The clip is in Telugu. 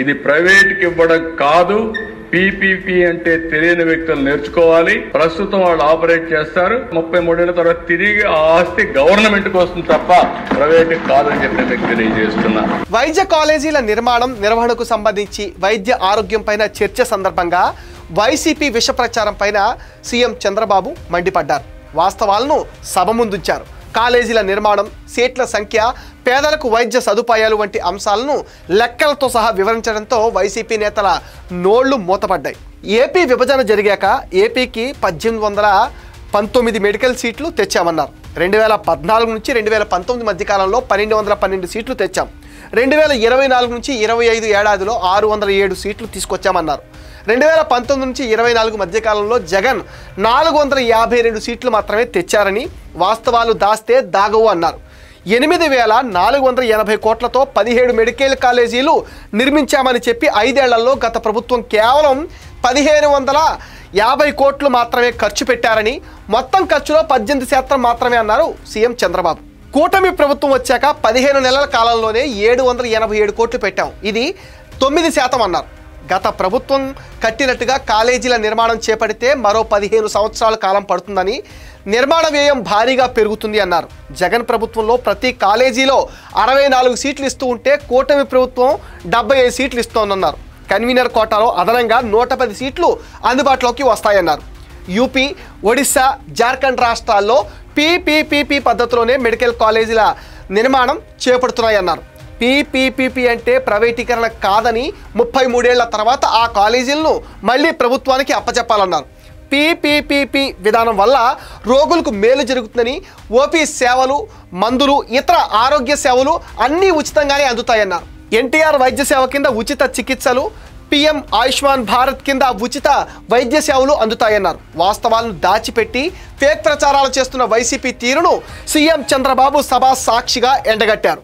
ఇది ప్రైవేట్కి ఇవ్వడం కాదు. పీపీపీ అంటే తెలియని వ్యక్తులు నేర్చుకోవాలి. ప్రస్తుతం వాళ్ళు ఆపరేట్ చేస్తారు. 33 ఏళ్ల తర్వాత తిరిగి ఆ ఆస్తి గవర్నమెంట్ కు వస్తుంది తప్ప ప్రైవేట్ కాదని చెప్పి మీకు తెలియజేస్తున్నా. వైద్య కాలేజీల నిర్మాణం నిర్వహణకు సంబంధించి వైద్య ఆరోగ్యం పైన చర్చ సందర్భంగా వైసీపీ విష ప్రచారం పైన సీఎం చంద్రబాబు మండిపడ్డారు. వాస్తవాలను సభ ముందుంచారు. కాలేజీల నిర్మాణం, సీట్ల సంఖ్య, పేదలకు వైద్య సదుపాయాలు వంటి అంశాలను లెక్కలతో సహా వివరించడంతో వైసీపీ నేతల నోళ్లు మూతపడ్డాయి. ఏపీ విభజన జరిగాక ఏపీకి 1819 మెడికల్ సీట్లు తెచ్చామన్నారు. 2014 నుంచి 2019 మధ్యకాలంలో 1212 సీట్లు తెచ్చాం. 2024 నుంచి 25 ఏడాదిలో 607 సీట్లు తీసుకొచ్చామన్నారు. 2019 నుంచి 24 మధ్యకాలంలో జగన్ 452 సీట్లు మాత్రమే తెచ్చారని, వాస్తవాలు దాస్తే దాగవు అన్నారు. 8,480 కోట్లతో 17 మెడికల్ కాలేజీలు నిర్మించామని చెప్పి 5 ఏళ్లలో గత ప్రభుత్వం కేవలం 1,550 కోట్లు మాత్రమే ఖర్చు పెట్టారని, మొత్తం ఖర్చులో 18% మాత్రమే అన్నారు సీఎం చంద్రబాబు. కూటమి ప్రభుత్వం వచ్చాక 15 నెలల కాలంలోనే 787 కోట్లు పెట్టాం, ఇది 9% అన్నారు. గత ప్రభుత్వం కట్టినట్టుగా కాలేజీల నిర్మాణం చేపడితే మరో 15 సంవత్సరాల కాలం పడుతుందని, నిర్మాణ వ్యయం భారీగా పెరుగుతుంది అన్నారు. జగన్ ప్రభుత్వంలో ప్రతి కాలేజీలో 64 సీట్లు ఇస్తూ ఉంటే కూటమి ప్రభుత్వం 75 సీట్లు ఇస్తోందన్నారు. కన్వీనర్ కోటాలో అదనంగా 110 సీట్లు అందుబాటులోకి వస్తాయన్నారు. యూపీ, ఒడిశా, జార్ఖండ్ రాష్ట్రాల్లో పీపీపీ పద్ధతిలోనే మెడికల్ కాలేజీల నిర్మాణం చేపడుతున్నాయన్నారు. పీపీపీ అంటే ప్రైవేటీకరణ కాదని, 33 ఏళ్ల తర్వాత ఆ కాలేజీలను మళ్ళీ ప్రభుత్వానికి అప్పచెప్పాలన్నారు. పీపీపీ విధానం వల్ల రోగులకు మేలు జరుగుతుందని, ఓపీ సేవలు, మందులు, ఇతర ఆరోగ్య సేవలు అన్నీ ఉచితంగానే అందుతాయన్నారు. ఎన్టీఆర్ వైద్య సేవ కింద ఉచిత చికిత్సలు, పీఎం ఆయుష్మాన్ భారత్ కింద ఉచిత వైద్య సేవలు అందుతాయన్నారు. వాస్తవాలను దాచిపెట్టి ఫేక్ ప్రచారాలు చేస్తున్న వైసీపీ తీరును సీఎం చంద్రబాబు సభ సాక్షిగా ఎండగట్టారు.